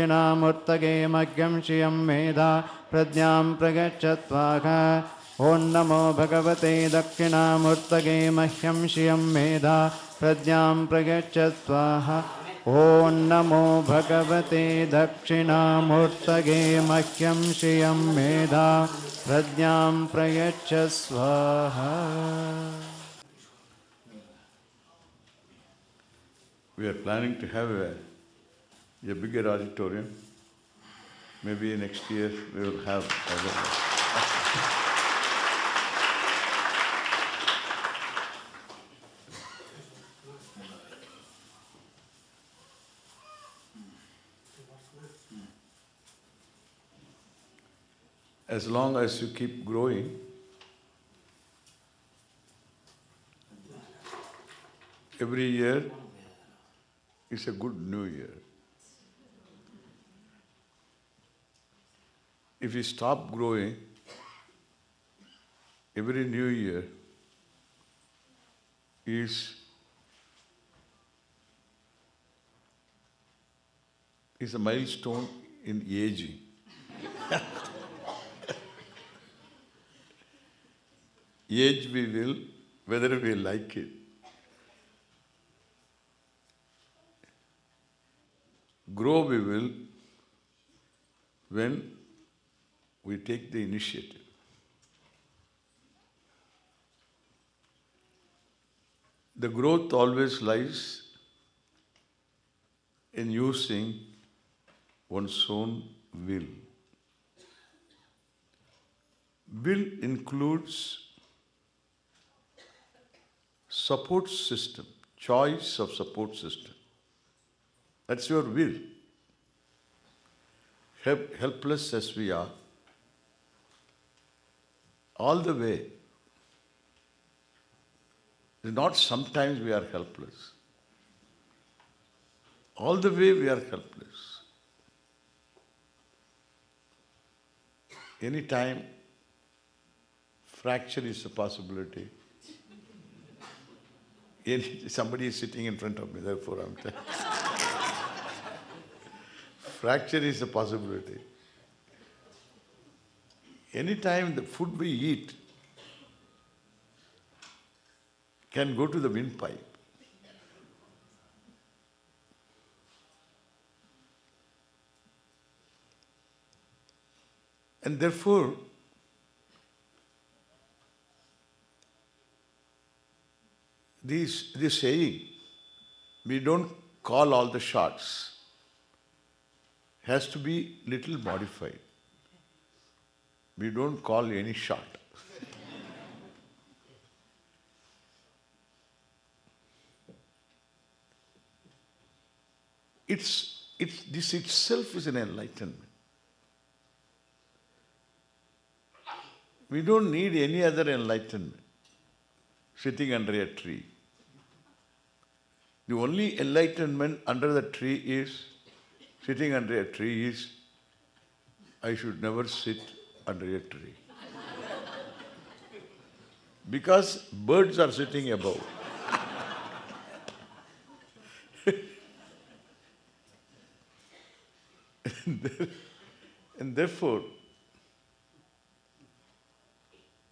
दक्षिणामूर्तये मह्यं श्रियं मेधा प्रज्ञां प्रयच्छत्वाहा ॐ नमो भगवते दक्षिणामूर्तये मह्यं श्रियं मेधा प्रज्ञां प्रयच्छत्वाहा ॐ नमो भगवते दक्षिणामूर्तये मह्यं श्रियं मेधा प्रज्ञां प्रयच्छ स्वाहा. We are planning to have a bigger auditorium. Maybe next year we will have other. As long as you keep growing, every year is a good new year. If you stop growing, every new year is a milestone in aging. Age we will, whether we like it. Grow we will when we take the initiative. The growth always lies in using one's own will. Will includes support system, choice of support system. That's your will. Helpless as we are, all the way. Not sometimes we are helpless. All the way we are helpless. Anytime fracture is a possibility. Somebody is sitting in front of me, therefore I'm telling. Fracture is a possibility. Anytime the food we eat can go to the windpipe. And therefore, this saying, we don't call all the shots, has to be little modified. We don't call any shot. This itself is an enlightenment. We don't need any other enlightenment. Sitting under a tree. The only enlightenment under the tree is, sitting under a tree is, I should never sit under a tree. Because birds are sitting above. And therefore,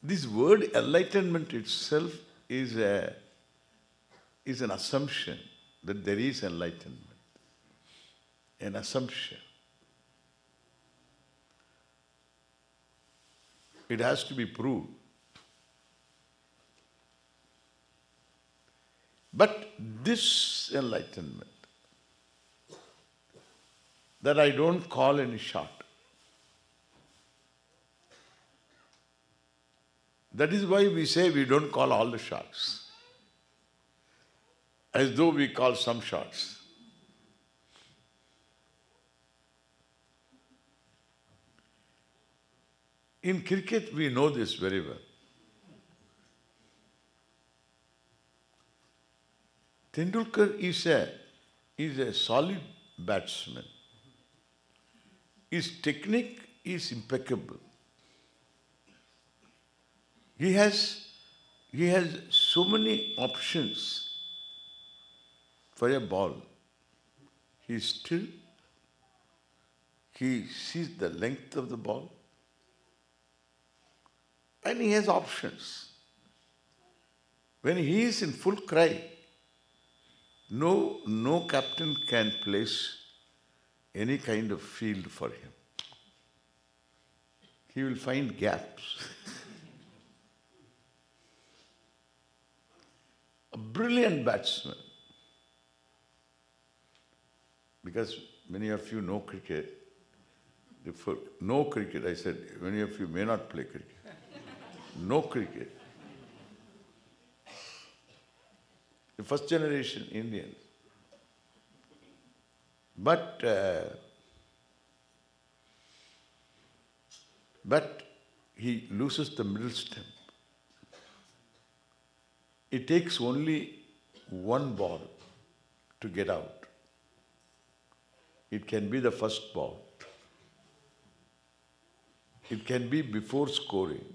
this word enlightenment itself is an assumption that there is enlightenment. An assumption. It has to be proved. But this enlightenment, that I don't call any shot, that is why we say we don't call all the shots. As though we call some shots. In cricket, we know this very well. Tendulkar is a solid batsman. His technique is impeccable. He has so many options for a ball. He still he sees the length of the ball and he has options. When he is in full cry, no captain can place any kind of field for him. He will find gaps. A brilliant batsman. Because many of you know cricket. No cricket, I said, many of you may not play cricket. No cricket. The first generation Indians. But he loses the middle stump. It takes only one ball to get out. It can be the first ball. It can be before scoring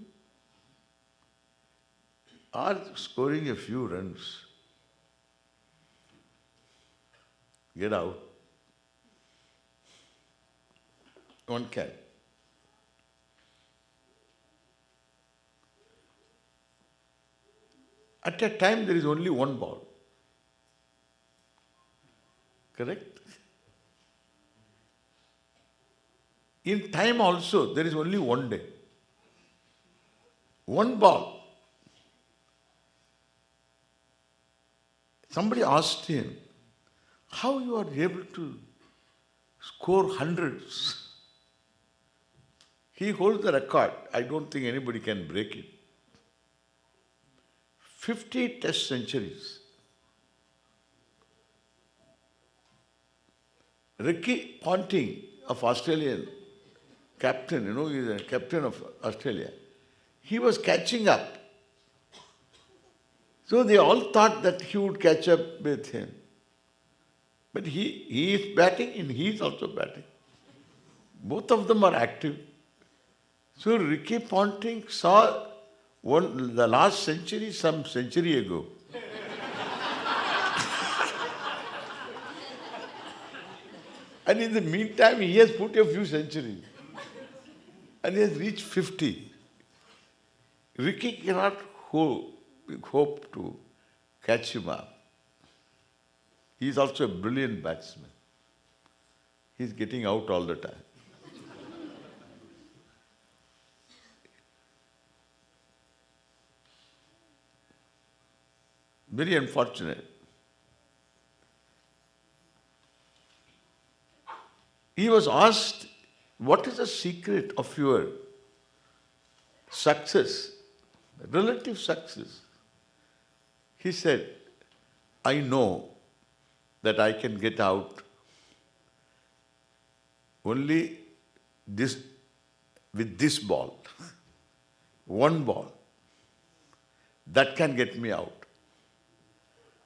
or scoring a few runs. Get out. One can. At a time there is only one ball. Correct? In time also there is only one day. One ball. Somebody asked him, how you are able to score hundreds? He holds the record. I don't think anybody can break it. 50 test centuries. Ricky Ponting of Australian captain, he's a captain of Australia. He was catching up. So they all thought that he would catch up with him. But he is batting and he is also batting. Both of them are active. So Ricky Ponting saw the last century some century ago. And in the meantime, he has put a few centuries. And he has reached 50. Ricky cannot hope to catch him up. He is also a brilliant batsman. He is getting out all the time. Very unfortunate. He was asked, what is the secret of your success, relative success? He said, I know that I can get out only with this ball. One ball. That can get me out.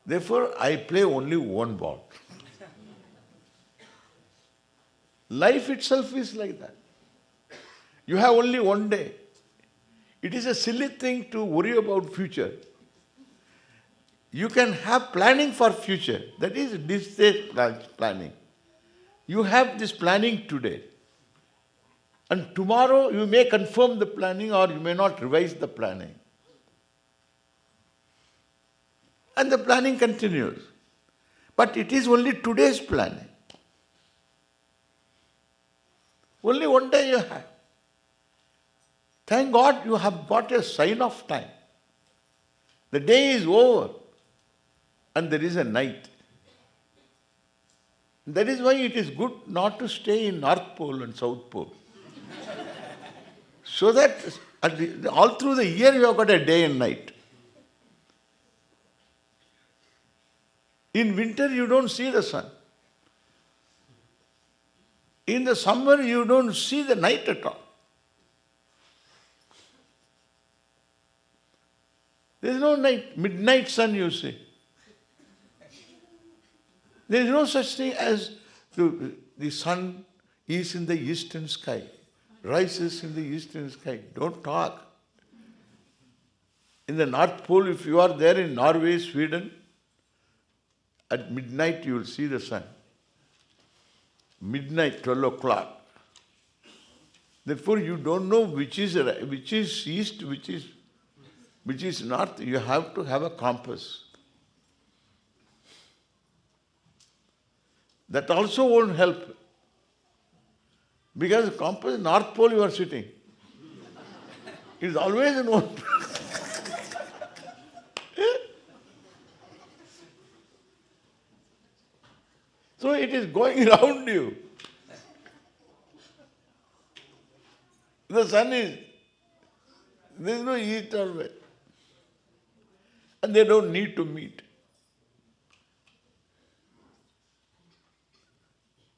Therefore, I play only one ball. Life itself is like that. You have only one day. It is a silly thing to worry about future. You can have planning for future. That is this day planning. You have this planning today. And tomorrow you may confirm the planning or you may not revise the planning. And the planning continues. But it is only today's planning. Only one day you have. Thank God you have got a sign of time. The day is over and there is a night. That is why it is good not to stay in North Pole and South Pole. So that all through the year you have got a day and night. In winter you don't see the sun. In the summer you don't see the night at all. There is no night, midnight sun you see. There is no such thing as the sun is in the eastern sky, rises in the eastern sky. Don't talk. In the North Pole, if you are there in Norway, Sweden, at midnight you will see the sun. Midnight, 12 o'clock. Therefore, you don't know which is east, which is north. You have to have a compass. That also won't help. Because compass, North Pole you are sitting. It is always in one place. So it is going around you. The sun is, there is no east or west. And they don't need to meet.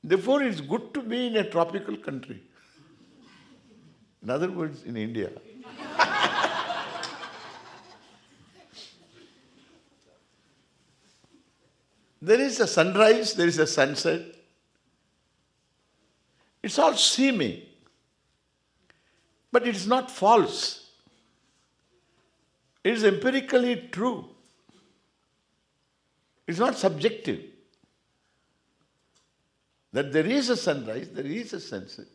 Therefore, it's good to be in a tropical country. In other words, in India. There is a sunrise, there is a sunset. It's all seeming. But it is not false. It is empirically true. It's not subjective. That there is a sunrise, there is a sunset.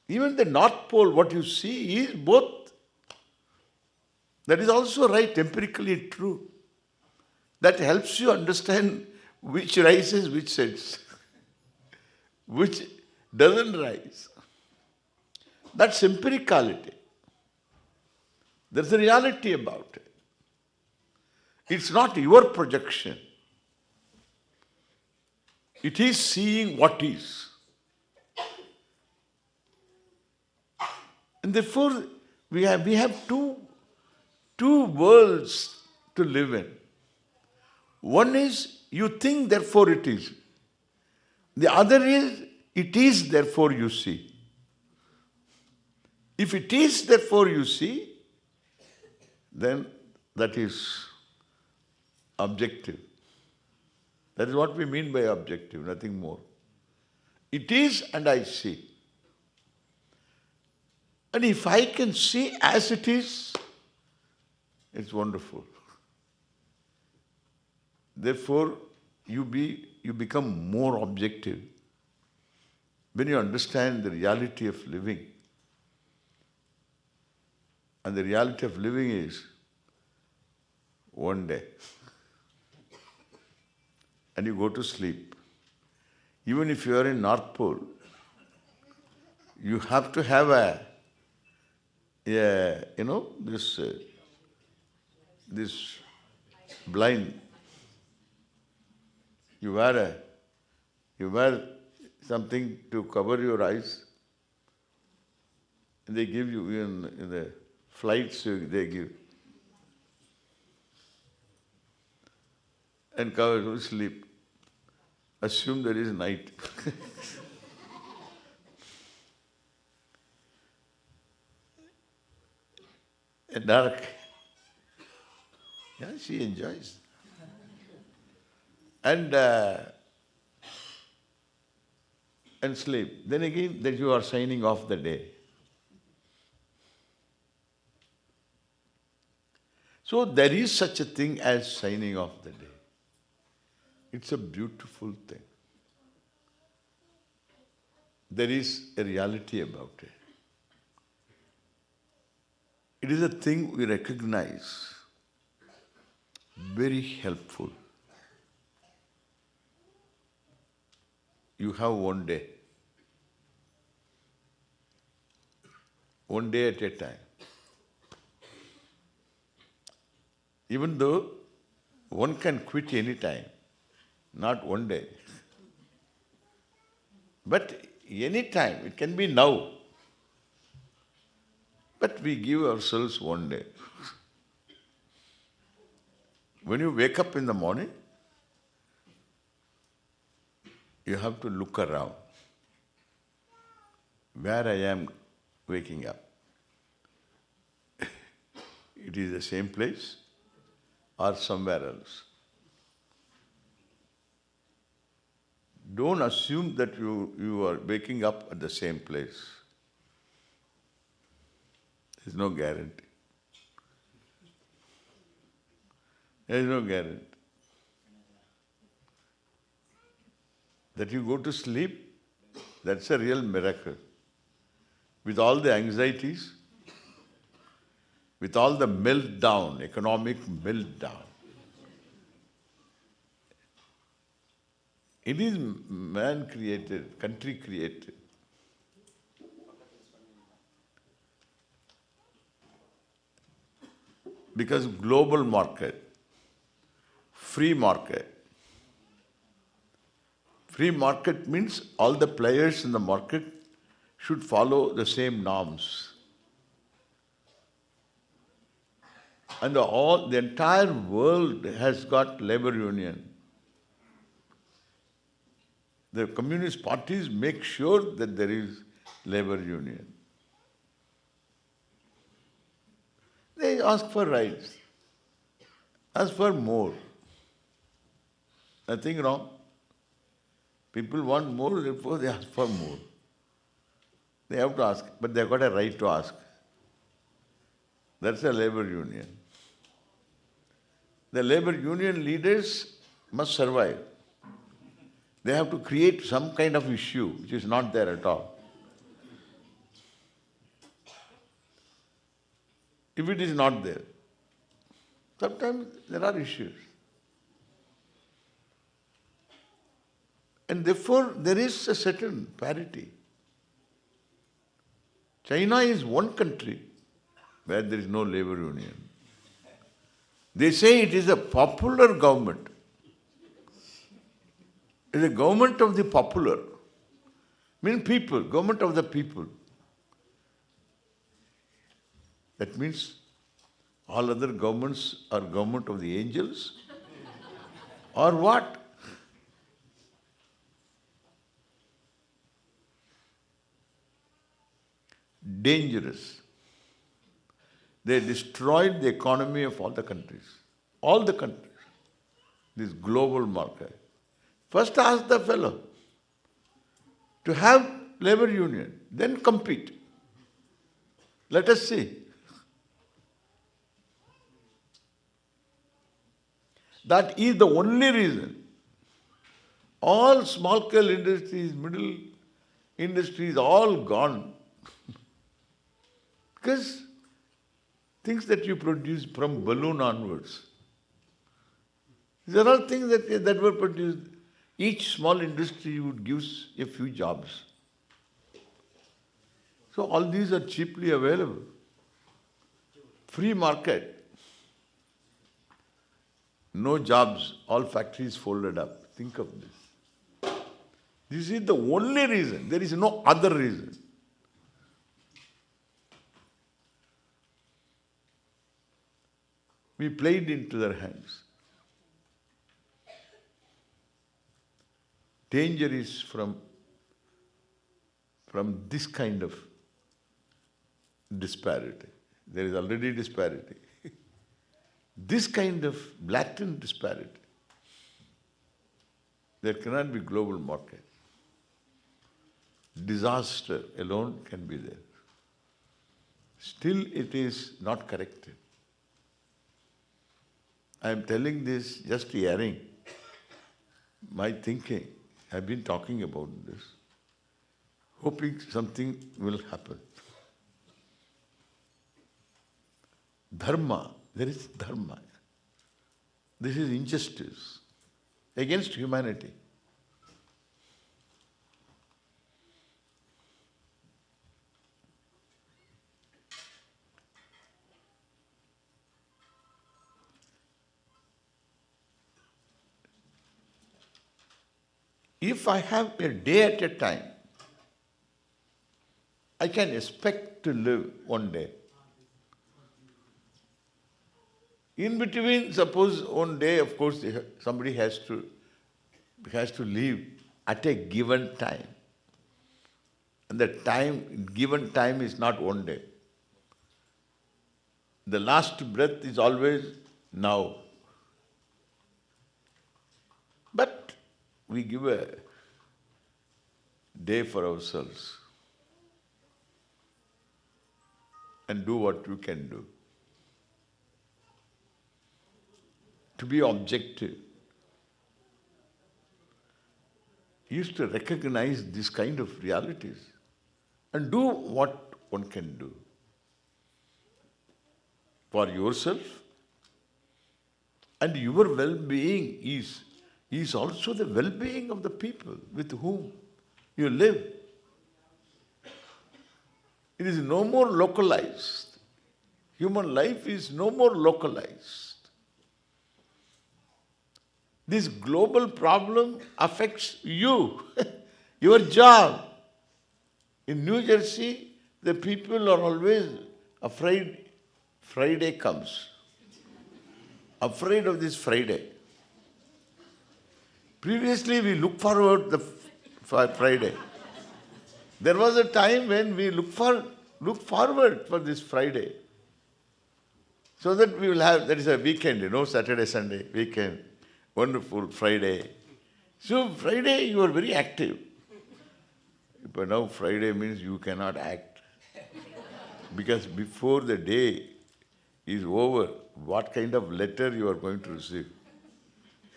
Even the North Pole, what you see is both. That is also right, empirically true. That helps you understand which rises, which sets, which doesn't rise. That's empiricality. There's a reality about it. It's not your projection. It is seeing what is. And therefore, we have two worlds to live in. One is, you think, therefore it is. The other is, it is, therefore you see. If it is, therefore you see, then that is objective. That is what we mean by objective, nothing more. It is and I see. And if I can see as it is, it's wonderful. Therefore, you become more objective. When you understand the reality of living, and the reality of living is one day, and you go to sleep. Even if you are in North Pole, you have to have this blind. You wear something to cover your eyes. And they give you, in the flights, they give. And cover to sleep. Assume there is night. And dark. Yeah, she enjoys. And sleep. Then again, that you are signing off the day. So there is such a thing as signing off the day. It's a beautiful thing. There is a reality about it. It is a thing we recognize, very helpful. You have one day at a time. Even though one can quit any time, not one day. But any time, it can be now. But we give ourselves one day. When you wake up in the morning, you have to look around. Where I am waking up. It is the same place or somewhere else. Don't assume that you are waking up at the same place. There is no guarantee. There is no guarantee. That you go to sleep, that's a real miracle. with all the anxieties, with all the meltdown, economic meltdown. It is man created, country created. Because global market, free market. Free market means all the players in the market should follow the same norms. And the entire world has got labor union. The communist parties make sure that there is labor union. They ask for rights, ask for more. Nothing wrong. People want more, therefore they ask for more. They have to ask, but they've got a right to ask. That's a labor union. The labor union leaders must survive. They have to create some kind of issue which is not there at all. If it is not there, sometimes there are issues. And therefore, there is a certain parity. China is one country where there is no labor union. They say it is a popular government. It is a government of the popular. Means people, government of the people. That means all other governments are government of the angels? Or what? Dangerous. They destroyed the economy of all the countries. All the countries. This global market. First ask the fellow to have labor union, then compete. Let us see. That is the only reason. All small-scale industries, middle industries, all gone. Because things that you produce from balloon onwards, there are things that were produced. Each small industry would give a few jobs. So all these are cheaply available. Free market. No jobs, all factories folded up. Think of this. This is the only reason. There is no other reason. We played into their hands. Danger is from this kind of disparity. There is already disparity. This kind of blatant disparity. There cannot be global market. Disaster alone can be there. Still it is not corrected. I am telling this just hearing my thinking. I have been talking about this, hoping something will happen. Dharma, there is dharma. This is injustice against humanity. If I have a day at a time, I can expect to live one day. In between, suppose one day, of course, somebody has to leave at a given time. And the given time is not one day. The last breath is always now. But we give a day for ourselves and do what we can do. To be objective. He used to recognize this kind of realities and do what one can do for yourself, and your well-being is also the well-being of the people with whom you live. It is no more localized. Human life is no more localized. This global problem affects you, your job. In New Jersey, the people are always afraid Friday comes. Afraid of this Friday. Previously, we look forward for Friday. There was a time when we look forward for this Friday. So that we will have, that is a weekend, Saturday, Sunday, weekend, wonderful Friday. So Friday you are very active. But now Friday means you cannot act. Because before the day is over, what kind of letter you are going to receive?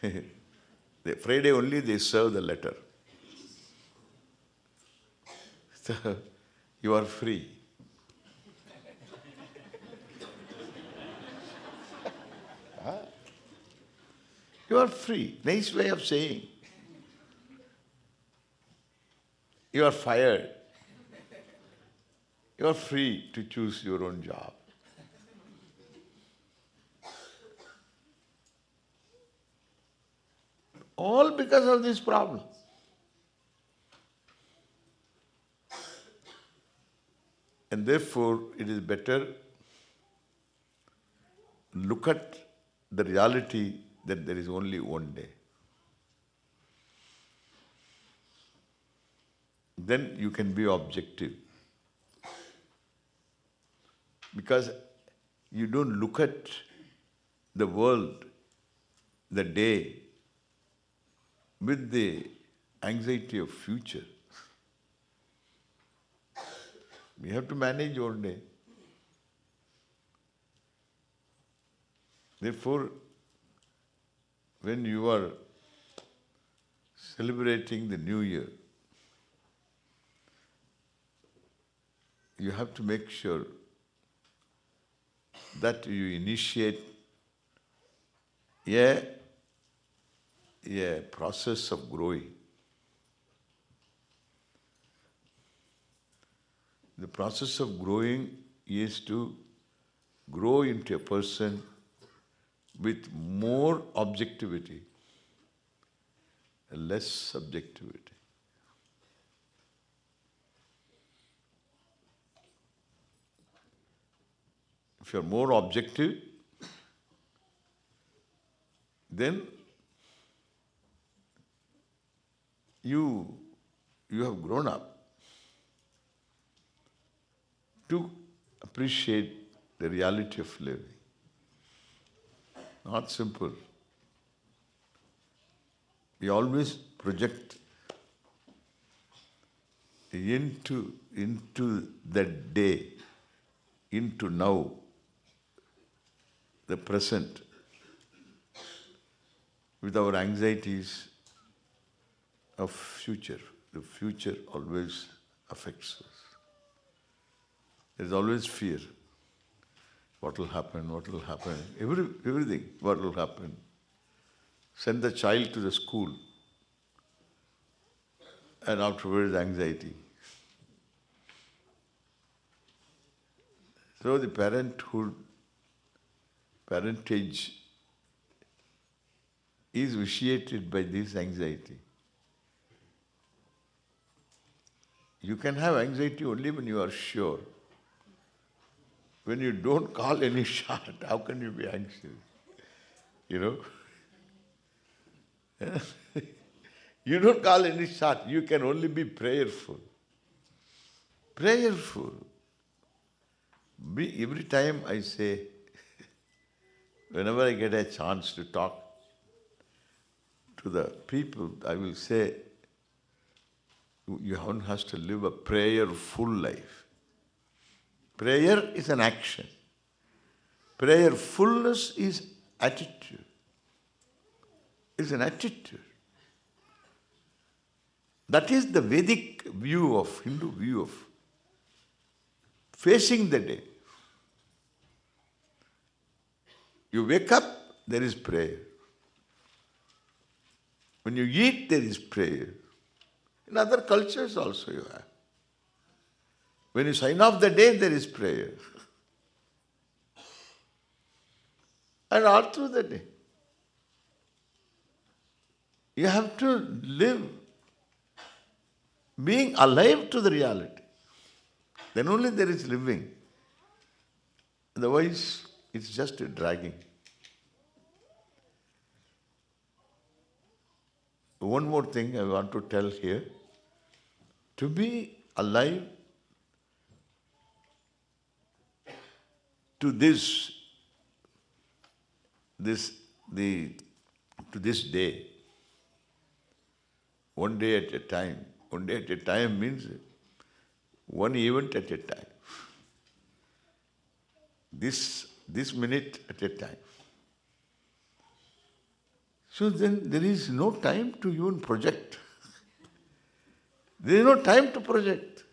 The Friday only they serve the letter. So you are free. You are free. Nice way of saying. You are fired. You are free to choose your own job. All because of this problem. And therefore, it is better look at the reality that there is only one day. Then you can be objective. Because you don't look at the world, the day, with the anxiety of future. We have to manage one day. Therefore, when you are celebrating the New Year, you have to make sure that you initiate a process of growing. The process of growing is to grow into a person with more objectivity and less subjectivity. If you are more objective, then you have grown up to appreciate the reality of living. Not simple. We always project into that day, into now, the present, with our anxieties of future. The future always affects us. There is always fear. What will happen? What will happen? Everything. What will happen? Send the child to the school, and afterwards anxiety. So the parentage is vitiated by this anxiety. You can have anxiety only when you are sure. When you don't call any shot, how can you be anxious? You don't call any shot, you can only be prayerful. Prayerful. Every time I say, whenever I get a chance to talk to the people, I will say, one has to live a prayerful life. Prayer is an action. Prayerfulness is attitude. It's an attitude. That is the Vedic view of, Hindu view of facing the day. You wake up, there is prayer. When you eat, there is prayer. In other cultures also you have. When you sign off the day, there is prayer. And all through the day. You have to live being alive to the reality. Then only there is living. Otherwise, it's just a dragging. One more thing I want to tell here. To be alive to this day, one day at a time. One day at a time means one event at a time. This minute at a time. So then there is no time to even project. There is no time to project.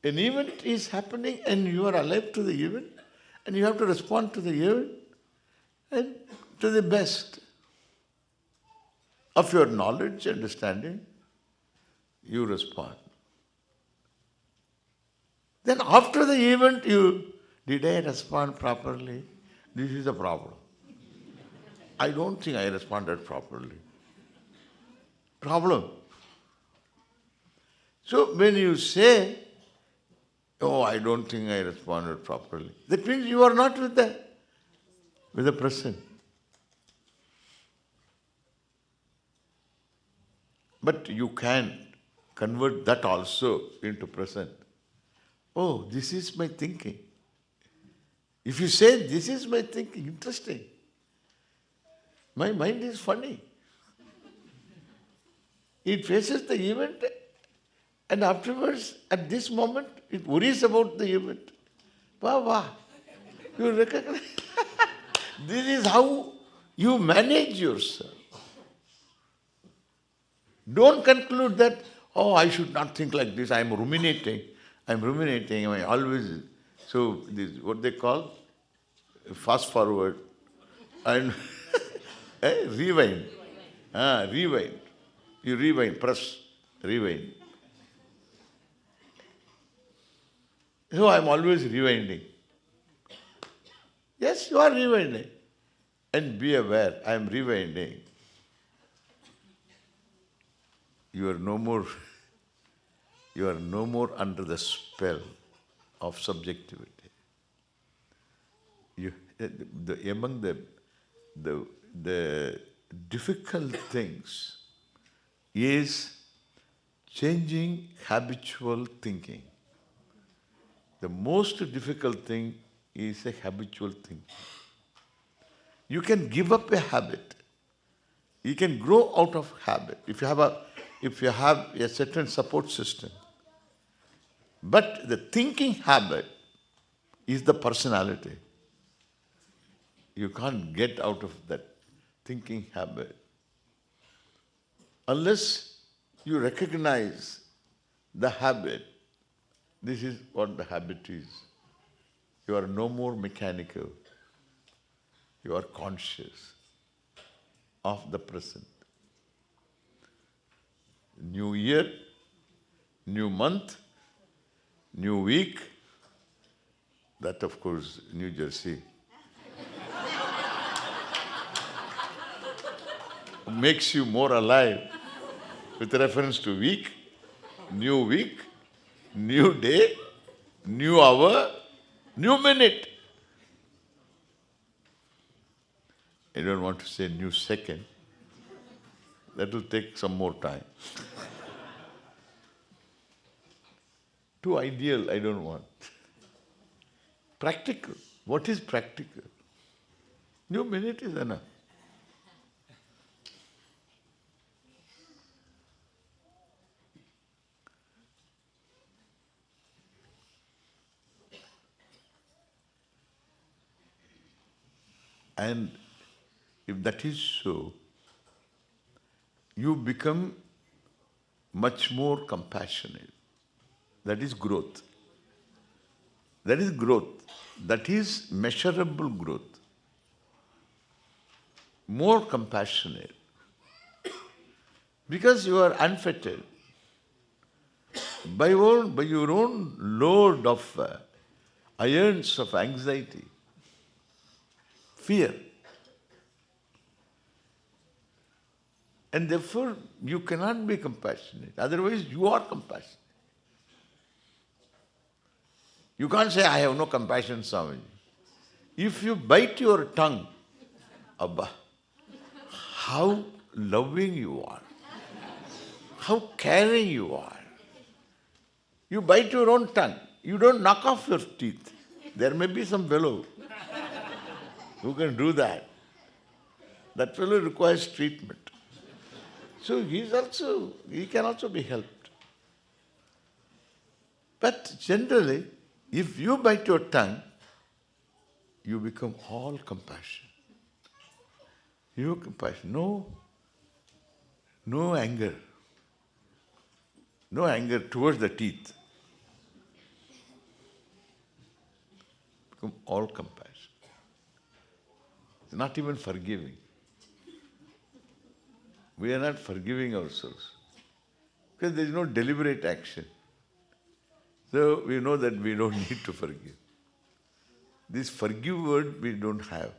An event is happening and you are alive to the event and you have to respond to the event and to the best of your knowledge, understanding, you respond. Then after the event, did I respond properly? This is the problem. I don't think I responded properly. Problem. So when you say, oh, I don't think I responded properly, that means you are not with the present. But you can convert that also into present. Oh, this is my thinking. If you say, this is my thinking, interesting. My mind is funny. It faces the event and afterwards, at this moment, it worries about the event. Wow. You recognize. This is how you manage yourself. Don't conclude that, oh, I should not think like this. I am ruminating. I always. So this what they call fast forward and rewind. Rewind. You rewind, press, rewind. So I am always rewinding. Yes, you are rewinding. And be aware, I am rewinding. You are no more under the spell of subjectivity. Among the difficult things is changing habitual thinking. The most difficult thing is a habitual thinking. You can give up a habit. You can grow out of habit if you have a certain support system. But the thinking habit is the personality. You can't get out of that thinking habit unless you recognize the habit. This is what the habit is. You are no more mechanical. You are conscious of the present. New year, new month, new week. That, of course, New Jersey. Makes you more alive with reference to week, new day, new hour, new minute. I don't want to say new second. That will take some more time. Too ideal, I don't want. Practical. What is practical? New minute is enough. And if that is so, you become much more compassionate. That is growth. That is growth. That is measurable growth. More compassionate. Because you are unfettered by your own load of irons of anxiety, fear. And therefore, you cannot be compassionate. Otherwise, you are compassionate. You can't say, I have no compassion, Swamiji. If you bite your tongue, Abba, how loving you are, how caring you are. You bite your own tongue. You don't knock off your teeth. There may be some fellow who can do that. That fellow requires treatment. So he can also be helped. But generally, if you bite your tongue, you become all compassion. You compassion. No anger. No anger towards the teeth. Become all compassion. It's not even forgiving. We are not forgiving ourselves. Because there is no deliberate action. So we know that we don't need to forgive. This forgive word we don't have.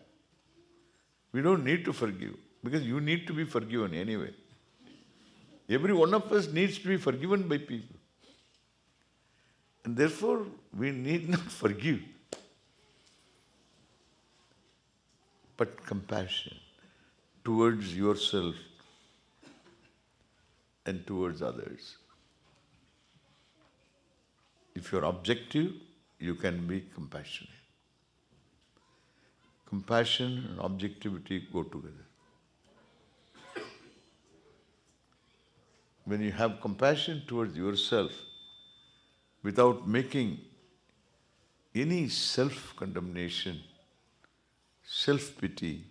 We don't need to forgive. Because you need to be forgiven anyway. Every one of us needs to be forgiven by people. And therefore, we need not forgive. But compassion towards yourself and towards others. If you're objective, you can be compassionate. Compassion and objectivity go together. When you have compassion towards yourself, without making any self-condemnation, self-pity,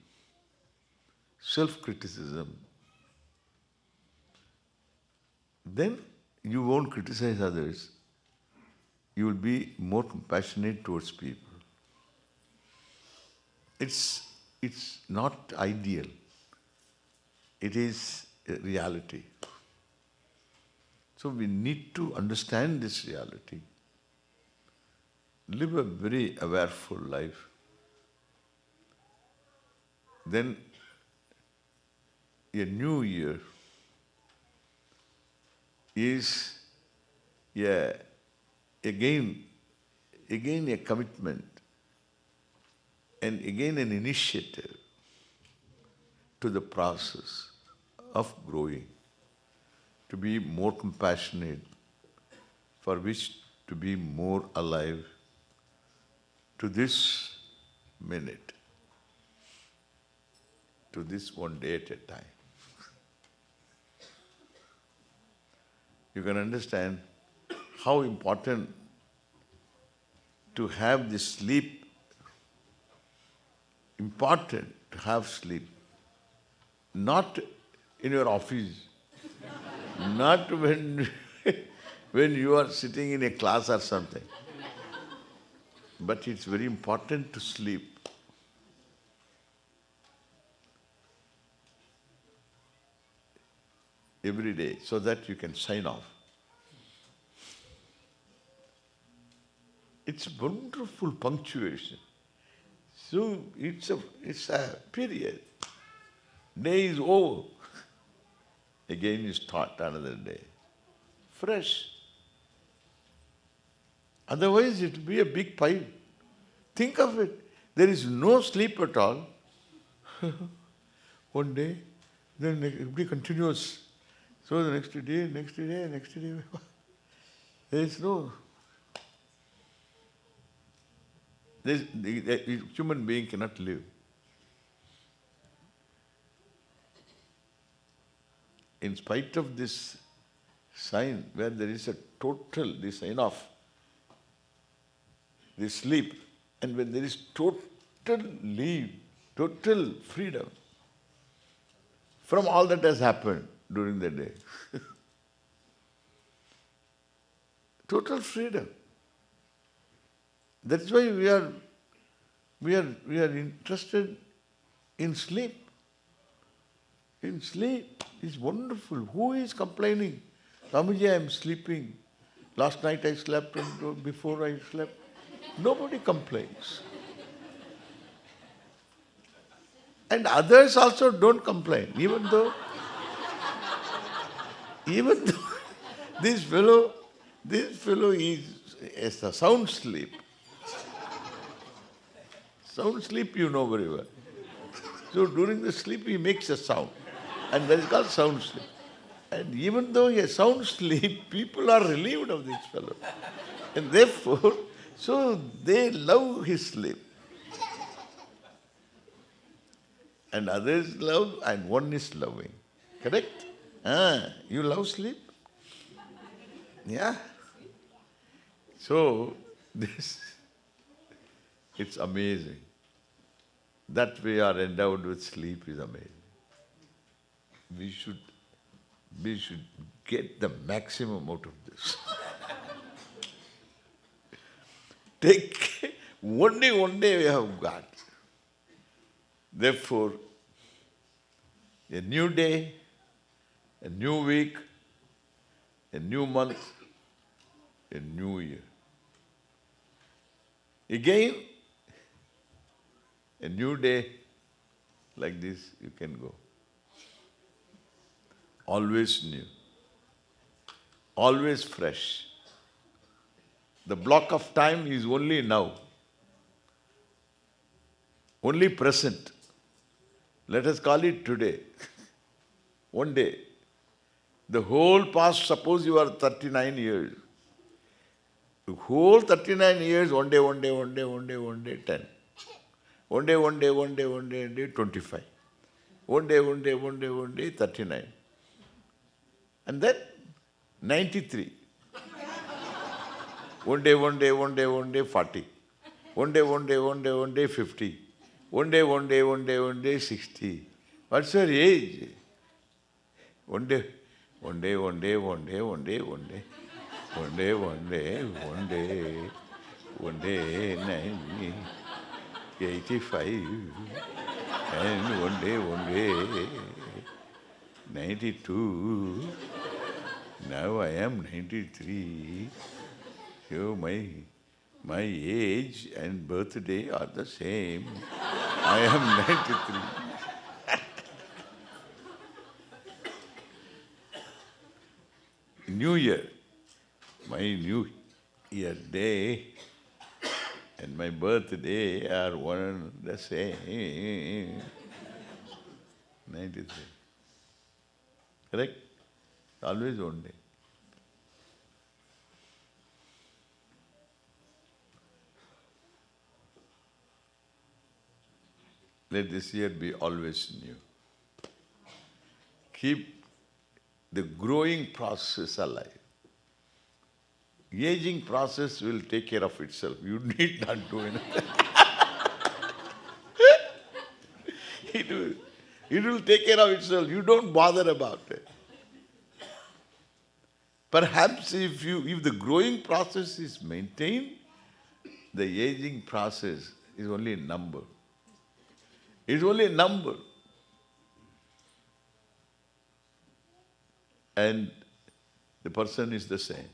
self-criticism, then you won't criticize others. You will be more compassionate towards people. It's not ideal. It is a reality. So we need to understand this reality. Live a very awareful life. Then a new year is again a commitment and again an initiative to the process of growing, to be more compassionate, for which to be more alive to this minute, to this one day at a time. You can understand how important to have this sleep, important to have sleep, not in your office, not when you are sitting in a class or something, but it's very important to sleep. Every day, so that you can sign off. It's wonderful punctuation. So it's a period. Day is over. Again you start another day. Fresh. Otherwise it will be a big pile. Think of it. There is no sleep at all. One day, then it will be continuous. So the next day. There is no... The human being cannot live. In spite of this sign, where there is a total, the sign of the sleep, and when there is total leave, total freedom from all that has happened during the day. Total freedom. That's why we are interested in sleep. In sleep is wonderful. Who is complaining? Swamiji, I am sleeping. Last night I slept and before I slept. Nobody complains. And others also don't complain, even though this fellow is a sound sleep. Sound sleep you know very well. So during the sleep he makes a sound. And that is called sound sleep. And even though he has sound sleep, people are relieved of this fellow. And therefore, so they love his sleep. And others love and one is loving. Correct? You love sleep? Yeah. So, it's amazing. That we are endowed with sleep is amazing. We should get the maximum out of this. Take one day we have got. Therefore, a new day, a new week, a new month, a new year. Again, a new day, like this you can go. Always new, always fresh. The block of time is only now, only present. Let us call it today. One day. The whole past, suppose you are 39 years. The whole 39 years, one day, 10. One day, 25. One day, 39. And then 93. One day, 40. One day, 50. One day, 60. What's your age? One day, 90, 85. And one day, 92. Now I am 93. So my age and birthday are the same. I am 93. New Year, my New Year day and my birthday are one the same. 93. Correct? Always one day. Let this year be always new. Keep the growing process alive. Aging process will take care of itself. You need not do anything. It will take care of itself. You don't bother about it. Perhaps if the growing process is maintained, the aging process is only a number. It's only a number. And the person is the same.